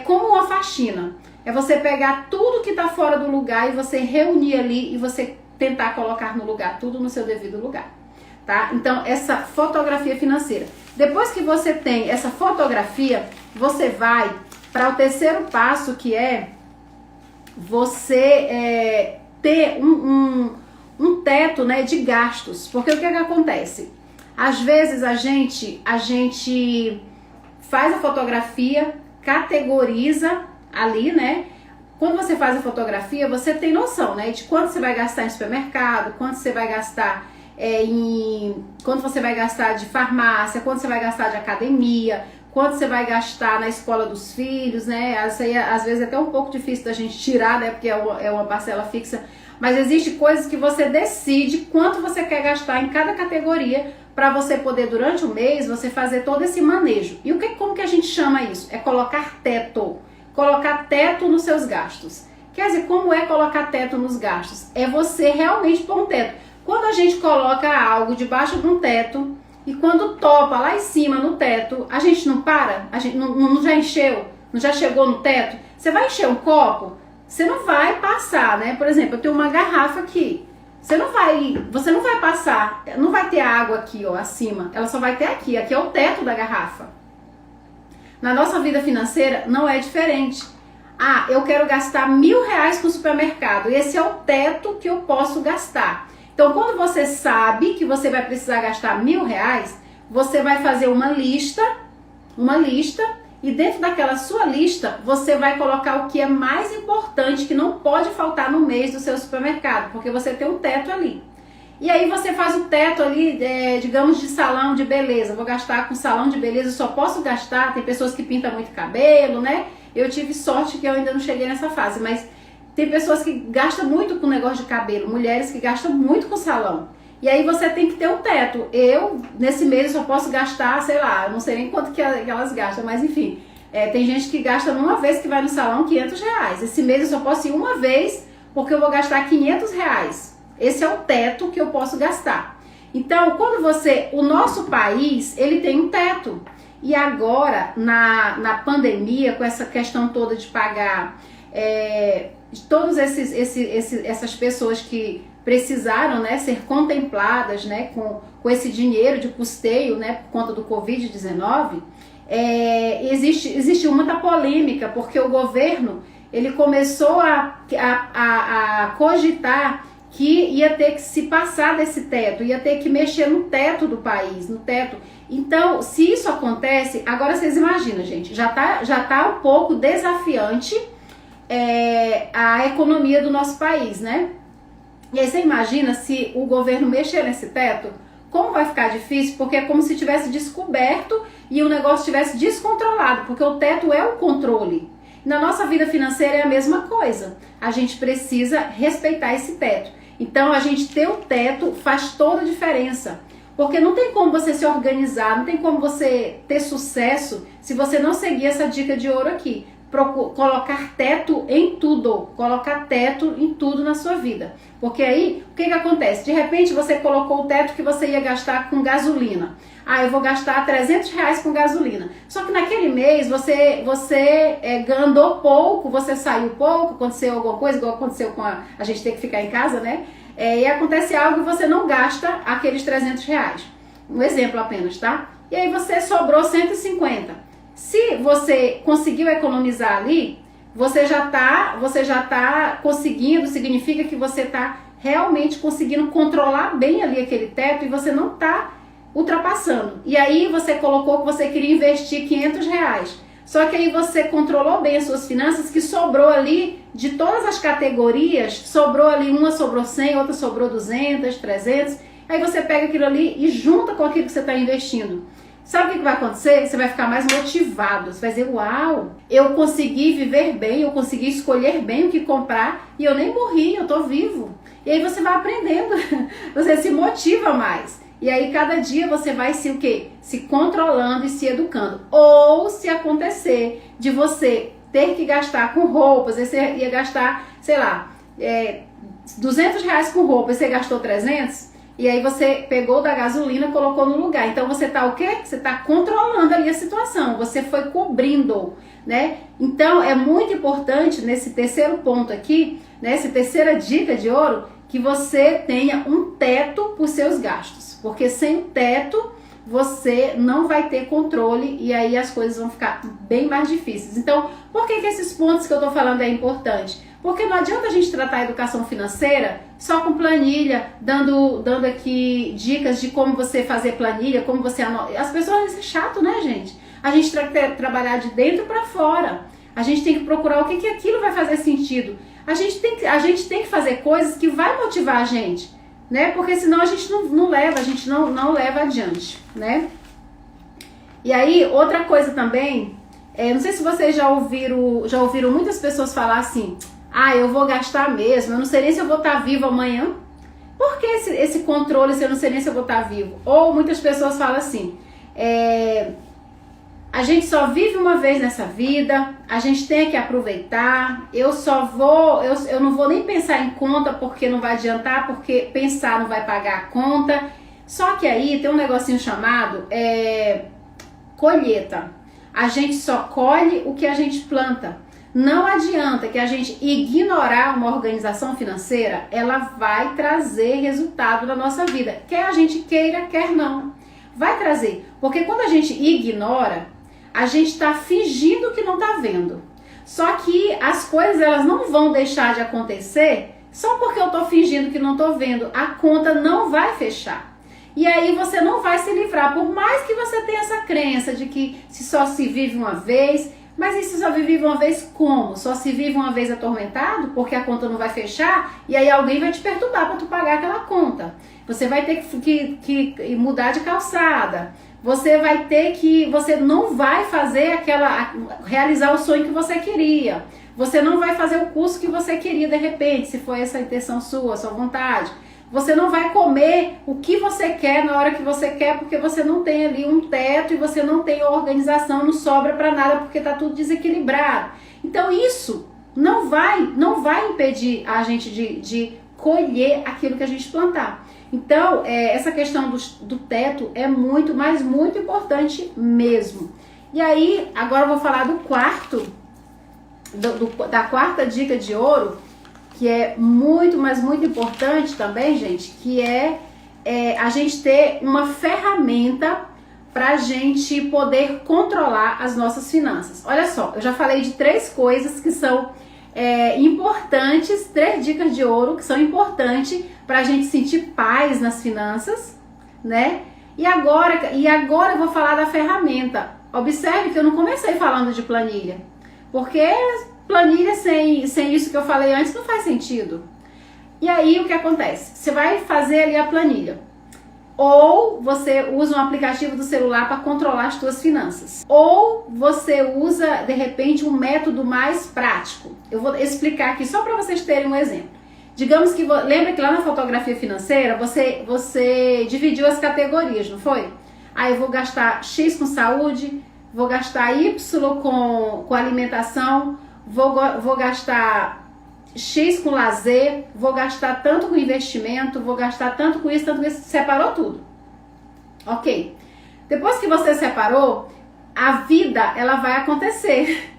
[SPEAKER 1] como uma faxina. É você pegar tudo que tá fora do lugar e você reunir ali e você tentar colocar no lugar, tudo no seu devido lugar, tá? Então, essa fotografia financeira. Depois que você tem essa fotografia, você vai para o terceiro passo, que é você ter um teto, né, de gastos. Porque o que acontece? Às vezes a gente faz a fotografia, categoriza ali, né? Quando você faz a fotografia, você tem noção, né, de quanto você vai gastar em supermercado, quanto você vai gastar quanto você vai gastar de farmácia, quanto você vai gastar de academia, quanto você vai gastar na escola dos filhos, né? Às vezes é até um pouco difícil da gente tirar, né? Porque é uma parcela fixa. Mas existe coisas que você decide quanto você quer gastar em cada categoria para você poder, durante o mês, você fazer todo esse manejo. E como que a gente chama isso? É colocar teto. Colocar teto nos seus gastos. Quer dizer, como é colocar teto nos gastos? É você realmente pôr um teto. Quando a gente coloca algo debaixo de um teto, e quando topa lá em cima no teto, a gente não para? A gente não já encheu? Não já chegou no teto? Você vai encher um copo? Você não vai passar, né? Por exemplo, eu tenho uma garrafa aqui. Você não vai passar, não vai ter água aqui, ó, acima. Ela só vai ter aqui. Aqui é o teto da garrafa. Na nossa vida financeira não é diferente. Eu quero gastar R$1.000 com o supermercado. E esse é o teto que eu posso gastar. Então, quando você sabe que você vai precisar gastar R$1.000, você vai fazer uma lista, e dentro daquela sua lista, você vai colocar o que é mais importante, que não pode faltar no mês do seu supermercado, porque você tem um teto ali. E aí você faz o teto ali, digamos, de salão de beleza. Vou gastar com salão de beleza, eu só posso gastar, tem pessoas que pintam muito cabelo, né? Eu tive sorte que eu ainda não cheguei nessa fase, mas tem pessoas que gastam muito com negócio de cabelo, mulheres que gastam muito com salão. E aí você tem que ter um teto. Eu, nesse mês, eu só posso gastar, sei lá, não sei nem quanto que elas gastam, mas enfim. Tem gente que gasta uma vez que vai no salão R$500. Esse mês eu só posso ir uma vez, porque eu vou gastar R$500. Esse é o teto que eu posso gastar. Então, o nosso país, ele tem um teto. E agora, na pandemia, com essa questão toda de pagar todas essas pessoas que precisaram, né, ser contempladas, né, com esse dinheiro de custeio, né, por conta do Covid-19, existe muita polêmica, porque o governo ele começou a cogitar que ia ter que se passar desse teto, ia ter que mexer no teto do país, no teto. Então, se isso acontece, agora vocês imaginam, gente, já tá um pouco desafiante a economia do nosso país, né? E aí você imagina se o governo mexer nesse teto, Como vai ficar difícil? Porque é como se tivesse descoberto e o negócio tivesse descontrolado, porque o teto é o controle. Na nossa vida financeira é a mesma coisa. A gente precisa respeitar esse teto. Então, a gente ter o teto faz toda a diferença. Porque não tem como você se organizar, não tem como você ter sucesso se você não seguir essa dica de ouro aqui. Colocar teto em tudo, colocar teto em tudo na sua vida. Porque aí, o que que acontece? De repente você colocou o teto que você ia gastar com gasolina. Ah, eu vou gastar R$300 com gasolina. Só que naquele mês você andou pouco, você saiu pouco, aconteceu alguma coisa, igual aconteceu com a gente ter que ficar em casa, né? E acontece algo e você não gasta aqueles R$300. Um exemplo apenas, tá? E aí você sobrou 150. Se você conseguiu economizar ali, você já tá conseguindo, significa que você tá realmente conseguindo controlar bem ali aquele teto e você não tá ultrapassando. E aí você colocou que você queria investir R$500. Só que aí você controlou bem as suas finanças, que sobrou ali, de todas as categorias, sobrou ali, uma sobrou 100, outra sobrou 200, 300. Aí você pega aquilo ali e junta com aquilo que você está investindo. Sabe o que vai acontecer? Você vai ficar mais motivado. Você vai dizer, uau, eu consegui viver bem, eu consegui escolher bem o que comprar e eu nem morri, eu tô vivo. E aí você vai aprendendo, você se motiva mais. E aí cada dia você vai se controlando e se educando. Ou se acontecer de você ter que gastar com roupas, você ia gastar, sei lá, R$200 com roupa e você gastou 300, e aí você pegou da gasolina e colocou no lugar. Então você tá o quê? Você tá controlando ali a situação, você foi cobrindo, né? Então é muito importante nesse terceiro ponto aqui, nessa terceira dica de ouro, que você tenha um teto para os seus gastos. Porque sem o teto, você não vai ter controle e aí as coisas vão ficar bem mais difíceis. Então, por que esses pontos que eu tô falando é importante? Porque não adianta a gente tratar a educação financeira só com planilha, dando aqui dicas de como você fazer planilha, como você anota. As pessoas, isso é chato, né, gente? A gente tem que trabalhar de dentro para fora. A gente tem que procurar o que aquilo vai fazer sentido. A gente tem que fazer coisas que vai motivar a gente, né? Porque senão a gente não leva adiante, né? E aí, outra coisa também, não sei se vocês já ouviram muitas pessoas falar assim, eu vou gastar mesmo, eu não sei nem se eu vou estar vivo amanhã. Por que esse controle se eu não sei nem se eu vou estar vivo? Ou muitas pessoas falam assim, a gente só vive uma vez nessa vida, a gente tem que aproveitar, eu não vou nem pensar em conta porque não vai adiantar, porque pensar não vai pagar a conta. Só que aí tem um negocinho chamado colheita. A gente só colhe o que a gente planta. Não adianta que a gente ignorar uma organização financeira, ela vai trazer resultado na nossa vida. Quer a gente queira, quer não. Vai trazer, porque quando a gente ignora, a gente está fingindo que não está vendo. Só que as coisas elas não vão deixar de acontecer só porque eu estou fingindo que não estou vendo. A conta não vai fechar. E aí você não vai se livrar. Por mais que você tenha essa crença de que só se vive uma vez. Mas e se só vive uma vez como? Só se vive uma vez atormentado porque a conta não vai fechar e aí alguém vai te perturbar para tu pagar aquela conta. Você vai ter que mudar de calçada. Você não vai fazer realizar o sonho que você queria. Você não vai fazer o curso que você queria de repente, se foi essa a intenção sua vontade. Você não vai comer o que você quer na hora que você quer, porque você não tem ali um teto e você não tem organização, não sobra para nada porque tá tudo desequilibrado. Então isso não vai impedir a gente de colher aquilo que a gente plantar. Então, essa questão do teto é muito, mas muito importante mesmo. E aí, agora eu vou falar do quarto, da quarta dica de ouro, que é muito, mas muito importante também, gente, que é a gente ter uma ferramenta para a gente poder controlar as nossas finanças. Olha só, eu já falei de 3 coisas que são importantes, 3 dicas de ouro que são importantes para a gente sentir paz nas finanças, né? E agora eu vou falar da ferramenta. Observe que eu não comecei falando de planilha, porque planilha sem isso que eu falei antes não faz sentido. E aí o que acontece? Você vai fazer ali a planilha. Ou você usa um aplicativo do celular para controlar as suas finanças. Ou você usa, de repente, um método mais prático. Eu vou explicar aqui só para vocês terem um exemplo. Digamos que, lembra que lá na fotografia financeira, você dividiu as categorias, não foi? Aí eu vou gastar X com saúde, vou gastar Y com alimentação, vou gastar X com lazer, vou gastar tanto com investimento, vou gastar tanto com isso, separou tudo. Ok. Depois que você separou, a vida, ela vai acontecer.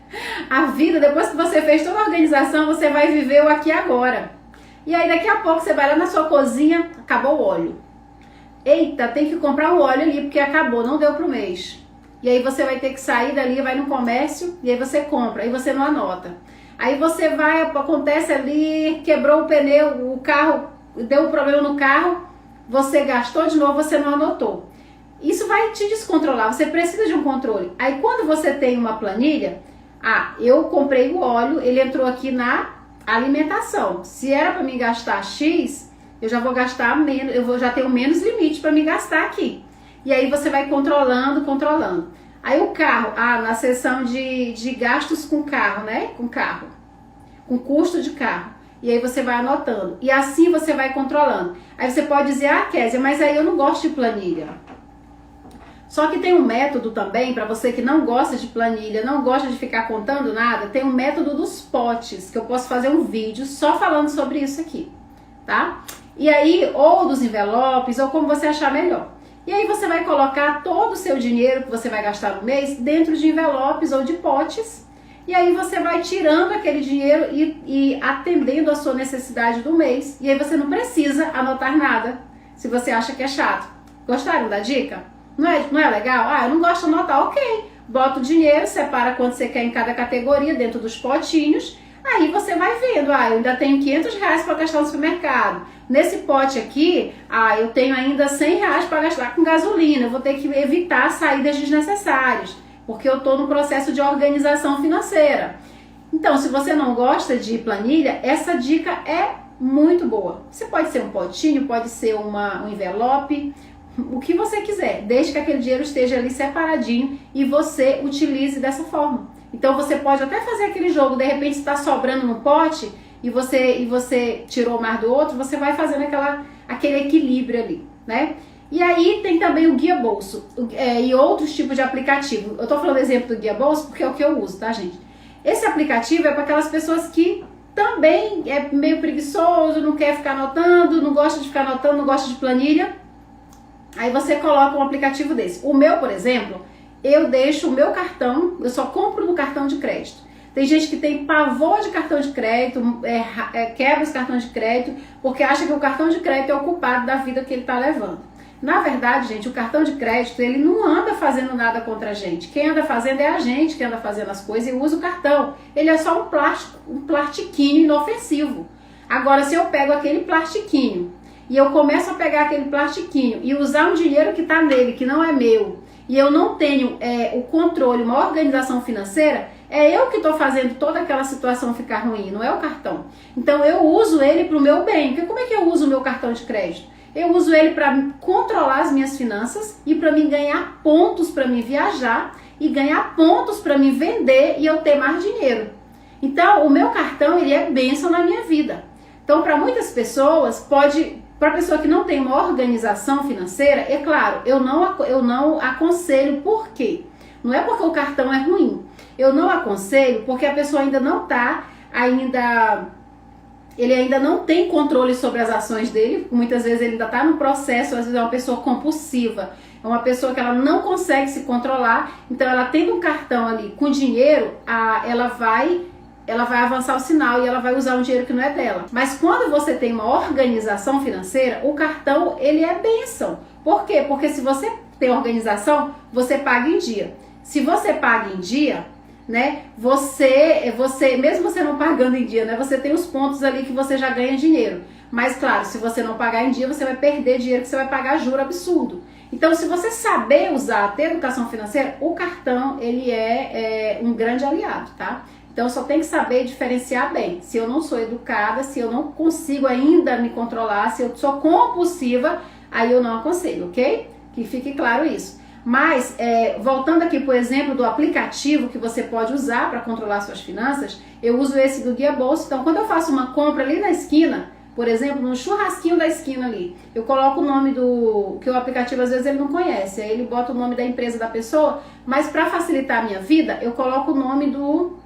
[SPEAKER 1] A vida, depois que você fez toda a organização, você vai viver o aqui e agora. E aí daqui a pouco você vai lá na sua cozinha, acabou o óleo. Eita, tem que comprar o óleo ali porque acabou, não deu pro mês. E aí você vai ter que sair dali, vai no comércio e aí você compra, aí você não anota. Aí você vai, acontece ali, quebrou o pneu, o carro, deu um problema no carro, você gastou de novo, você não anotou. Isso vai te descontrolar, você precisa de um controle. Aí quando você tem uma planilha, eu comprei o óleo, ele entrou aqui na alimentação. Se era para me gastar X, eu já vou gastar menos, já tenho menos limite para me gastar aqui. E aí você vai controlando. Aí o carro, na seção de gastos com carro, né? Com custo de carro. E aí você vai anotando. E assim você vai controlando. Aí você pode dizer, Kézia, mas aí eu não gosto de planilha. Só que tem um método também, para você que não gosta de planilha, não gosta de ficar contando nada, tem um método dos potes, que eu posso fazer um vídeo só falando sobre isso aqui, tá? E aí, ou dos envelopes, ou como você achar melhor. E aí você vai colocar todo o seu dinheiro que você vai gastar no mês dentro de envelopes ou de potes. E aí você vai tirando aquele dinheiro e atendendo a sua necessidade do mês. E aí você não precisa anotar nada, se você acha que é chato. Gostaram da dica? Não é legal? Eu não gosto de anotar, ok. Bota o dinheiro, separa quanto você quer em cada categoria dentro dos potinhos. Aí você vai vendo, eu ainda tenho R$500 para gastar no supermercado. Nesse pote aqui, eu tenho ainda R$100 para gastar com gasolina. Eu vou ter que evitar saídas desnecessárias, porque eu estou no processo de organização financeira. Então, se você não gosta de planilha, essa dica é muito boa. Você pode ser um potinho, pode ser um envelope, o que você quiser, desde que aquele dinheiro esteja ali separadinho e você utilize dessa forma. Então você pode até fazer aquele jogo, de repente está sobrando no pote e você tirou mais do outro, você vai fazendo aquele equilíbrio ali, né? E aí tem também o guia bolso e outros tipos de aplicativo. Eu tô falando exemplo do guia bolso porque é o que eu uso, tá, gente? Esse aplicativo é para aquelas pessoas que também é meio preguiçoso, não quer ficar anotando, não gosta de ficar anotando, não gosta de planilha. Aí você coloca um aplicativo desse. O meu, por exemplo, eu deixo o meu cartão, eu só compro no cartão de crédito. Tem gente que tem pavor de cartão de crédito, quebra os cartões de crédito, porque acha que o cartão de crédito é o culpado da vida que ele está levando. Na verdade, gente, o cartão de crédito, ele não anda fazendo nada contra a gente. Quem anda fazendo é a gente que anda fazendo as coisas e usa o cartão. Ele é só um plastiquinho inofensivo. Agora, se eu pego aquele plastiquinho e eu começo a pegar aquele plastiquinho e usar um dinheiro que está nele, que não é meu, e eu não tenho o controle, uma organização financeira, é eu que estou fazendo toda aquela situação ficar ruim, não é o cartão. Então eu uso ele para o meu bem. Porque como é que eu uso o meu cartão de crédito? Eu uso ele para controlar as minhas finanças e para mim ganhar pontos para mim viajar e ganhar pontos para mim vender e eu ter mais dinheiro. Então o meu cartão, ele é bênção na minha vida. Então para muitas pessoas para a pessoa que não tem uma organização financeira, é claro, eu não aconselho. Por quê? Não é porque o cartão é ruim. Eu não aconselho porque a pessoa ainda não está, ele ainda não tem controle sobre as ações dele. Muitas vezes ele ainda está no processo, às vezes é uma pessoa compulsiva, é uma pessoa que ela não consegue se controlar. Então ela tendo um cartão ali com dinheiro, ela vai avançar o sinal e ela vai usar um dinheiro que não é dela. Mas quando você tem uma organização financeira, o cartão, ele é bênção. Por quê? Porque se você tem organização, você paga em dia. Se você paga em dia, né, você mesmo você não pagando em dia, né, você tem os pontos ali que você já ganha dinheiro. Mas claro, se você não pagar em dia, você vai perder dinheiro, que você vai pagar juro absurdo. Então, se você saber usar, ter educação financeira, o cartão, ele é um grande aliado, tá? Então, só tem que saber diferenciar bem. Se eu não sou educada, se eu não consigo ainda me controlar, se eu sou compulsiva, aí eu não aconselho, ok? Que fique claro isso. Mas, voltando aqui para o exemplo do aplicativo que você pode usar para controlar suas finanças, eu uso esse do Guia Bolsa. Então, quando eu faço uma compra ali na esquina, por exemplo, no churrasquinho da esquina ali, eu coloco o nome que o aplicativo às vezes ele não conhece, aí ele bota o nome da empresa da pessoa, mas para facilitar a minha vida, eu coloco o nome do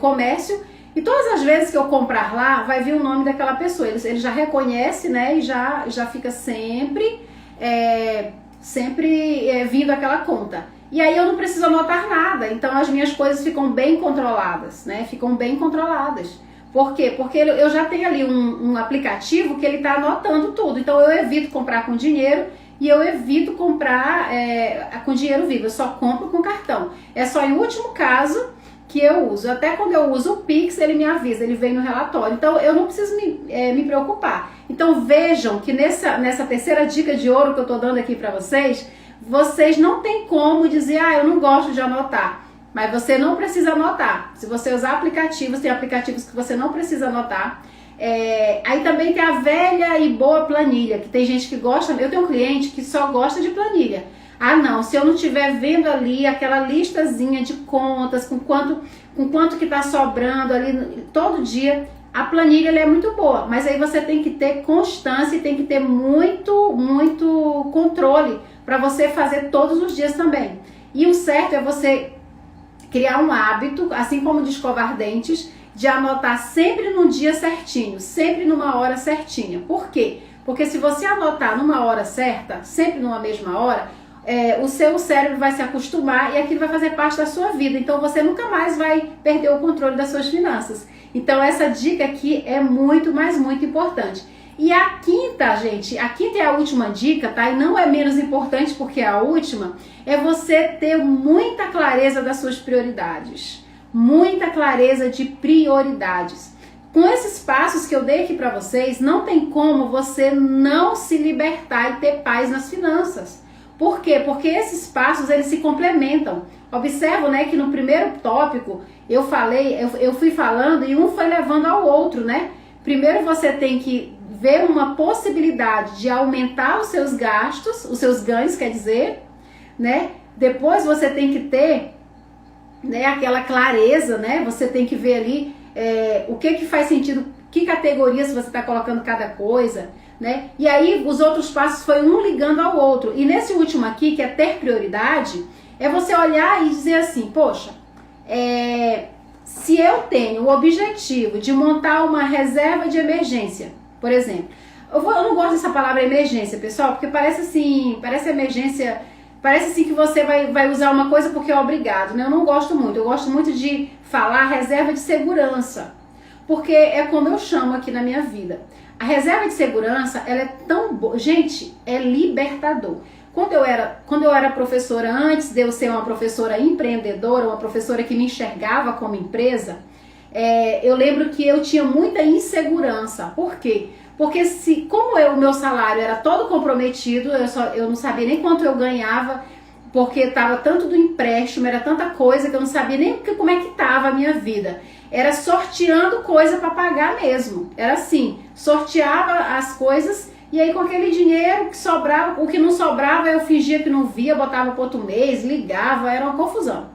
[SPEAKER 1] comércio, e todas as vezes que eu comprar lá, vai vir o nome daquela pessoa, ele já reconhece, né, e já fica sempre vindo aquela conta. E aí eu não preciso anotar nada, então as minhas coisas ficam bem controladas, né, ficam bem controladas. Por quê? Porque eu já tenho ali um aplicativo que ele está anotando tudo. Então eu evito comprar com dinheiro e eu evito comprar com dinheiro vivo. Eu só compro com cartão. É só em último caso que eu uso. Até quando eu uso o Pix, ele me avisa, ele vem no relatório. Então eu não preciso me preocupar. Então vejam que nessa terceira dica de ouro que eu estou dando aqui para vocês não tem como dizer, eu não gosto de anotar. Mas você não precisa anotar. Se você usar aplicativos, tem aplicativos que você não precisa anotar. Aí também tem a velha e boa planilha, que tem gente que gosta. Eu tenho um cliente que só gosta de planilha. Não, se eu não estiver vendo ali aquela listazinha de contas, com quanto que está sobrando ali todo dia, a planilha ela é muito boa. Mas aí você tem que ter constância e tem que ter muito, muito controle para você fazer todos os dias também. E o certo é você criar um hábito, assim como de escovar dentes, de anotar sempre num dia certinho, sempre numa hora certinha. Por quê? Porque se você anotar numa hora certa, sempre numa mesma hora, o seu cérebro vai se acostumar e aquilo vai fazer parte da sua vida. Então você nunca mais vai perder o controle das suas finanças. Então essa dica aqui é muito, mas muito importante. E a quinta, gente, a quinta é a última dica, tá? E não é menos importante porque é a última, é você ter muita clareza das suas prioridades. Muita clareza de prioridades. Com esses passos que eu dei aqui pra vocês, não tem como você não se libertar e ter paz nas finanças. Por quê? Porque esses passos, eles se complementam. Observam, né, que no primeiro tópico eu fui falando e um foi levando ao outro, né? Primeiro você tem que ver uma possibilidade de aumentar os seus gastos, os seus ganhos, quer dizer, né? Depois você tem que ter, né, aquela clareza, né? Você tem que ver ali o que faz sentido, que categorias você está colocando cada coisa, né? E aí os outros passos foi um ligando ao outro. E nesse último aqui, que é ter prioridade, é você olhar e dizer assim, poxa, se eu tenho o objetivo de montar uma reserva de emergência, por exemplo, eu não gosto dessa palavra emergência, pessoal, porque parece emergência, parece assim que você vai usar uma coisa porque é obrigado, né? Eu não gosto muito, eu gosto muito de falar reserva de segurança, porque é como eu chamo aqui na minha vida. A reserva de segurança, ela é tão boa, gente, é libertador. Quando eu era professora, antes de eu ser uma professora empreendedora, uma professora que me enxergava como empresa, eu lembro que eu tinha muita insegurança. Por quê? Porque como o meu salário era todo comprometido, eu não sabia nem quanto eu ganhava, porque estava tanto do empréstimo, era tanta coisa que eu não sabia nem como é que estava a minha vida. Era sorteando coisa para pagar mesmo. Era assim, sorteava as coisas e aí com aquele dinheiro que sobrava, o que não sobrava eu fingia que não via, botava para outro mês, ligava, era uma confusão.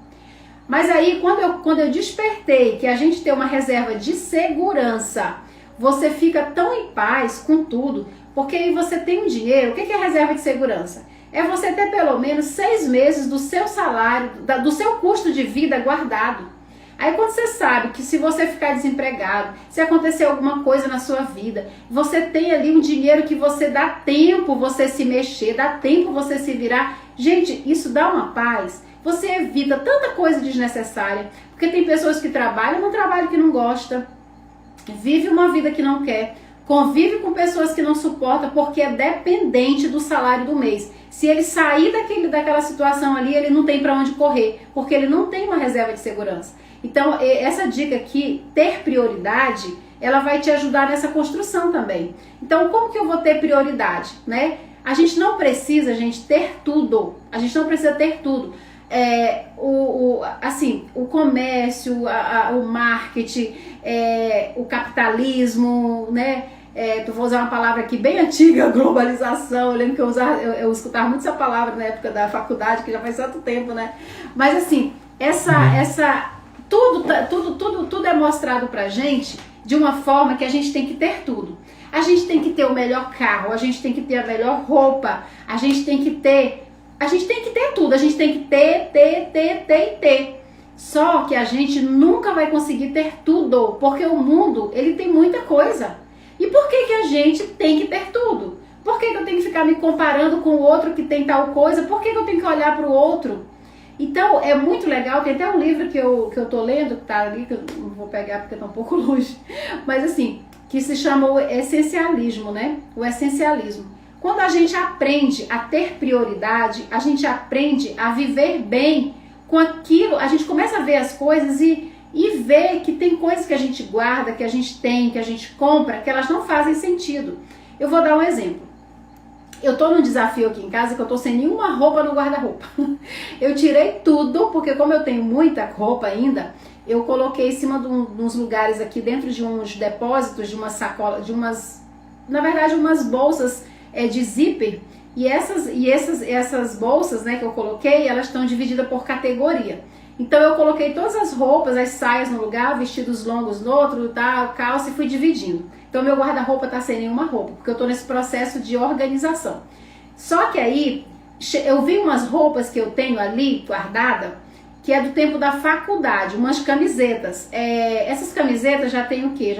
[SPEAKER 1] Mas aí, quando eu despertei que a gente tem uma reserva de segurança, você fica tão em paz com tudo, porque aí você tem um dinheiro. O que é reserva de segurança? É você ter pelo menos 6 meses do seu salário, do seu custo de vida guardado. Aí quando você sabe que se você ficar desempregado, se acontecer alguma coisa na sua vida, você tem ali um dinheiro que você dá tempo você se mexer, dá tempo você se virar. Gente, isso dá uma paz. Você evita tanta coisa desnecessária, porque tem pessoas que trabalham num trabalho que não gosta, vive uma vida que não quer, convive com pessoas que não suporta porque é dependente do salário do mês. Se ele sair daquela situação ali, ele não tem para onde correr, porque ele não tem uma reserva de segurança. Então, essa dica aqui, ter prioridade, ela vai te ajudar nessa construção também. Então, como que eu vou ter prioridade, né? A gente não precisa, gente, ter tudo. A gente não precisa ter tudo. O comércio, o marketing, o capitalismo, né? vou usar uma palavra aqui bem antiga, globalização. Eu lembro que eu escutava muito essa palavra na época da faculdade, que já faz tanto tempo, né? Mas assim, tudo é mostrado pra gente de uma forma que a gente tem que ter tudo. A gente tem que ter o melhor carro, a gente tem que ter a melhor roupa, a gente tem que ter tudo, a gente tem que ter. Só que a gente nunca vai conseguir ter tudo, porque o mundo, ele tem muita coisa. E por que a gente tem que ter tudo? Por que eu tenho que ficar me comparando com o outro que tem tal coisa? Por que eu tenho que olhar para o outro? Então, é muito legal, tem até um livro que eu tô lendo, que tá ali, que eu não vou pegar porque tá um pouco longe, mas assim, que se chama o essencialismo, né? O essencialismo. Quando a gente aprende a ter prioridade, a gente aprende a viver bem com aquilo, a gente começa a ver as coisas e ver que tem coisas que a gente guarda, que a gente tem, que a gente compra, que elas não fazem sentido. Eu vou dar um exemplo. Eu tô num desafio aqui em casa que eu tô sem nenhuma roupa no guarda-roupa. Eu tirei tudo, porque como eu tenho muita roupa ainda, eu coloquei em cima de uns lugares aqui dentro de uns depósitos, de uma sacola, na verdade umas bolsas de zíper. E essas bolsas, né, que eu coloquei, elas estão divididas por categoria. Então eu coloquei todas as roupas, as saias no lugar, vestidos longos no outro, tal, calça, e fui dividindo. Então meu guarda-roupa tá sem nenhuma roupa, porque eu tô nesse processo de organização. Só que aí, eu vi umas roupas que eu tenho ali, guardada, que é do tempo da faculdade, umas camisetas. Essas camisetas já tem o quê?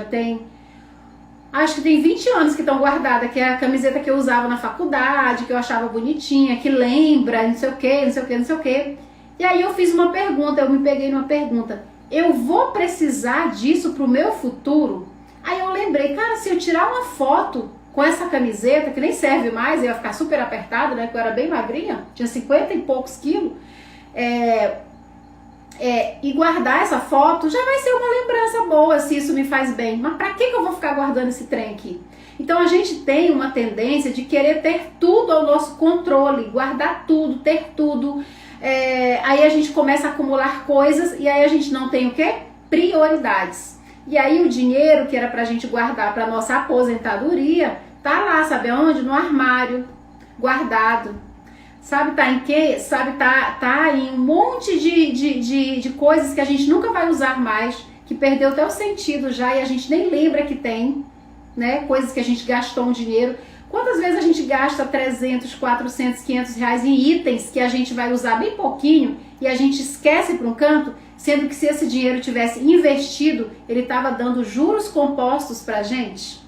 [SPEAKER 1] Acho que tem 20 anos que estão guardadas, que é a camiseta que eu usava na faculdade, que eu achava bonitinha, que lembra, não sei o quê, não sei o quê, não sei o quê. E aí eu fiz uma pergunta, eu me peguei numa pergunta. Eu vou precisar disso pro meu futuro? Aí eu lembrei, cara, se eu tirar uma foto com essa camiseta, que nem serve mais, eu ia ficar super apertada, né, porque eu era bem magrinha, tinha 50 e poucos quilos, e guardar essa foto, já vai ser uma lembrança boa, se isso me faz bem. Mas pra que eu vou ficar guardando esse trem aqui? Então a gente tem uma tendência de querer ter tudo ao nosso controle, guardar tudo, ter tudo. Aí a gente começa a acumular coisas e aí a gente não tem o quê? Prioridades. E aí o dinheiro que era pra gente guardar pra nossa aposentadoria, tá lá, sabe aonde? No armário, guardado. Sabe, tá em quê? Sabe, tá em um monte de coisas que a gente nunca vai usar mais, que perdeu até o sentido já e a gente nem lembra que tem, né? Coisas que a gente gastou um dinheiro. Quantas vezes a gente gasta 300, 400, 500 reais em itens que a gente vai usar bem pouquinho e a gente esquece para um canto, sendo que se esse dinheiro tivesse investido, ele estava dando juros compostos pra gente?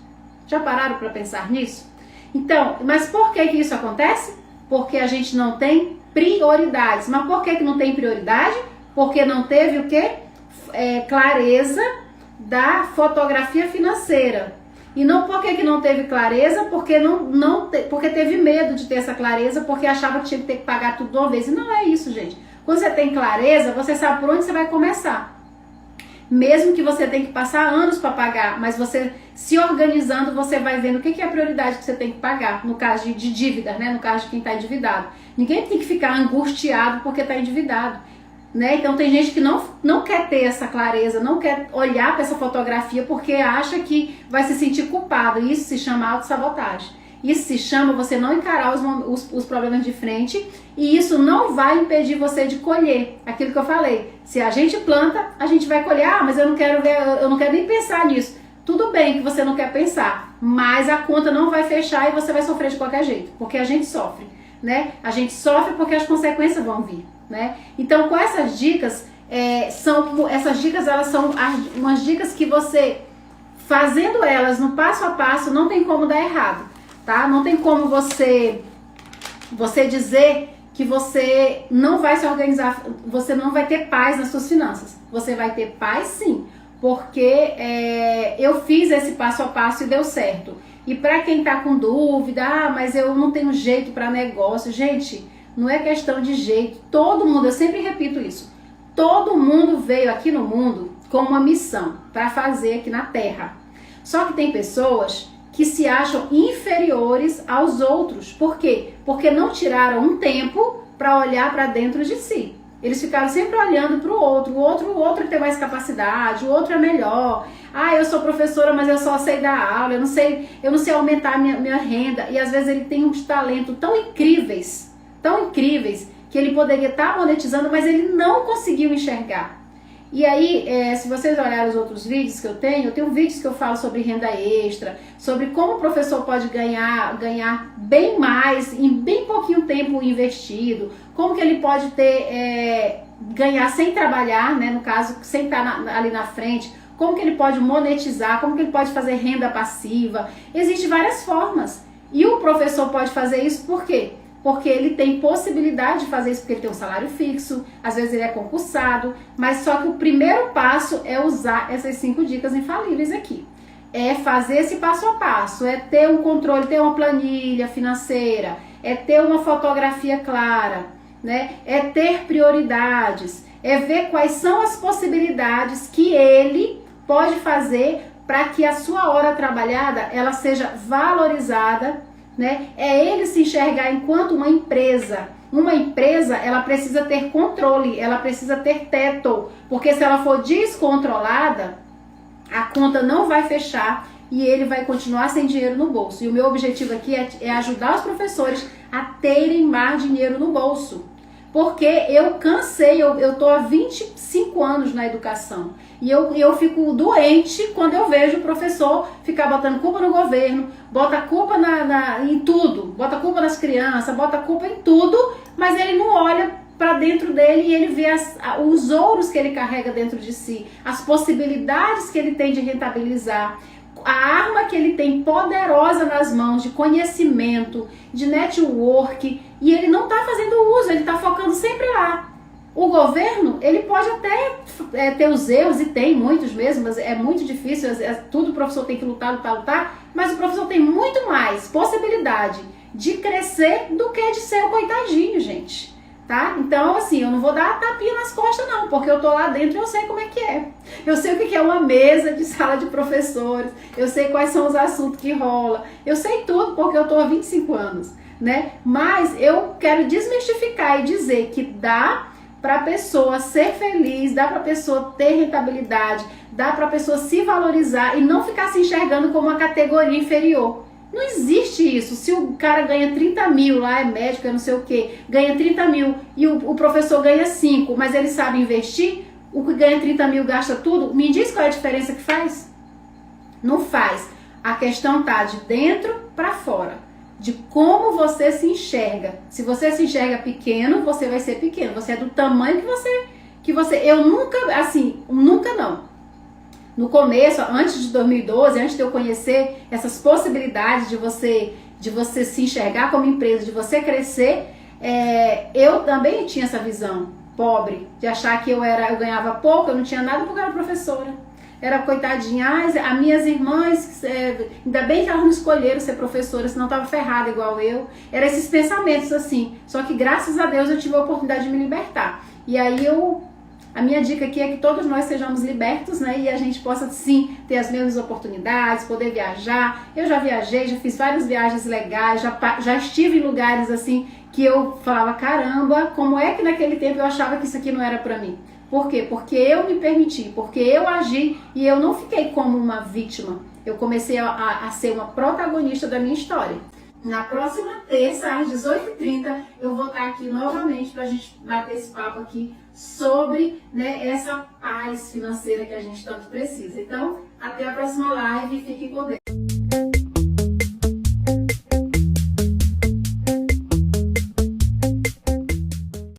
[SPEAKER 1] Já pararam para pensar nisso? Então, mas por que isso acontece? Porque a gente não tem prioridades. Mas por que não tem prioridade? Porque não teve o quê? Clareza da fotografia financeira. E não por que não teve clareza? Porque porque teve medo de ter essa clareza, porque achava que tinha que ter que pagar tudo de uma vez. E não é isso, gente. Quando você tem clareza, você sabe por onde você vai começar. Mesmo que você tenha que passar anos para pagar, mas você se organizando, você vai vendo o que é a prioridade que você tem que pagar, no caso de dívida, né? No caso de quem está endividado. Ninguém tem que ficar angustiado porque está endividado, né? Então tem gente que não quer ter essa clareza, não quer olhar para essa fotografia porque acha que vai se sentir culpado. Isso se chama autossabotagem. Isso se chama você não encarar os problemas de frente, e isso não vai impedir você de colher. Aquilo que eu falei, se a gente planta, a gente vai colher. Ah, mas eu não quero nem pensar nisso. Tudo bem que você não quer pensar, mas a conta não vai fechar e você vai sofrer de qualquer jeito, porque a gente sofre, né? A gente sofre porque as consequências vão vir, né? Então, com essas dicas, elas são umas dicas que você, fazendo elas no passo a passo, não tem como dar errado. Tá? Não tem como você dizer que você não vai se organizar, você não vai ter paz nas suas finanças. Você vai ter paz sim, porque eu fiz esse passo a passo e deu certo. E para quem tá com dúvida, mas eu não tenho jeito para negócio, gente, não é questão de jeito. Todo mundo, eu sempre repito isso, todo mundo veio aqui no mundo com uma missão para fazer aqui na Terra. Só que tem pessoas que se acham inferiores aos outros. Por quê? Porque não tiraram um tempo para olhar para dentro de si. Eles ficaram sempre olhando para o outro tem mais capacidade, o outro é melhor. Ah, eu sou professora, mas eu só sei dar aula, eu não sei aumentar a minha renda. E às vezes ele tem uns talentos tão incríveis, que ele poderia estar monetizando, mas ele não conseguiu enxergar. E aí, se vocês olharem os outros vídeos que eu tenho vídeos que eu falo sobre renda extra, sobre como o professor pode ganhar bem mais em bem pouquinho tempo investido, como que ele pode ganhar sem trabalhar, né, no caso, sem estar ali na frente, como que ele pode monetizar, como que ele pode fazer renda passiva. Existem várias formas. E o professor pode fazer isso por quê? Porque ele tem possibilidade de fazer isso, porque ele tem um salário fixo, às vezes ele é concursado, mas só que o primeiro passo é usar essas 5 dicas infalíveis aqui. É fazer esse passo a passo, é ter um controle, ter uma planilha financeira, é ter uma fotografia clara, né? É ter prioridades, é ver quais são as possibilidades que ele pode fazer para que a sua hora trabalhada ela seja valorizada, né? É ele se enxergar enquanto uma empresa. Uma empresa, ela precisa ter controle, ela precisa ter teto, porque se ela for descontrolada, a conta não vai fechar e ele vai continuar sem dinheiro no bolso. E o meu objetivo aqui é ajudar os professores a terem mais dinheiro no bolso. Porque eu cansei, eu tô há 25 anos na educação. E eu fico doente quando eu vejo o professor ficar botando culpa no governo, bota culpa em tudo, bota culpa nas crianças, bota culpa em tudo, mas ele não olha para dentro dele e ele vê os ouros que ele carrega dentro de si, as possibilidades que ele tem de rentabilizar, a arma que ele tem poderosa nas mãos de conhecimento, de network, e ele não está fazendo uso, ele está focando sempre lá. O governo, ele pode até ter os erros, e tem muitos mesmo, mas é muito difícil, tudo o professor tem que lutar, mas o professor tem muito mais possibilidade de crescer do que de ser o coitadinho, gente. Tá? Então, assim, eu não vou dar tapinha nas costas não, porque eu tô lá dentro e eu sei como é que é. Eu sei o que é uma mesa de sala de professores, eu sei quais são os assuntos que rola, eu sei tudo porque eu tô há 25 anos, né? Mas eu quero desmistificar e dizer que dá pra pessoa ser feliz, dá pra pessoa ter rentabilidade, dá pra pessoa se valorizar e não ficar se enxergando como uma categoria inferior. Não existe isso. Se o cara ganha 30 mil, lá é médico, é não sei o que, ganha 30 mil e o professor ganha 5, mas ele sabe investir, o que ganha 30 mil gasta tudo, me diz qual é a diferença que faz? Não faz. A questão tá de dentro para fora, de como você se enxerga. Se você se enxerga pequeno, você vai ser pequeno. Você é do tamanho que você. Eu nunca, assim, nunca não. No começo, antes de 2012, antes de eu conhecer essas possibilidades de você se enxergar como empresa, de você crescer, eu também tinha essa visão pobre, de achar que eu ganhava pouco, eu não tinha nada porque eu era professora. Era coitadinha, as minhas irmãs, ainda bem que elas não escolheram ser professora, senão estava ferrada igual eu. Eram esses pensamentos assim, só que graças a Deus eu tive a oportunidade de me libertar. E aí a minha dica aqui é que todos nós sejamos libertos, né? E a gente possa, sim, ter as mesmas oportunidades, poder viajar. Eu já viajei, já fiz várias viagens legais, já estive em lugares, assim, que eu falava, caramba, como é que naquele tempo eu achava que isso aqui não era pra mim? Por quê? Porque eu me permiti, porque eu agi e eu não fiquei como uma vítima. Eu comecei a ser uma protagonista da minha história. Na próxima terça, às 18h30, eu vou estar aqui novamente para a gente bater esse papo aqui sobre, né, essa paz financeira que a gente tanto precisa. Então, até a próxima live e fiquem com Deus.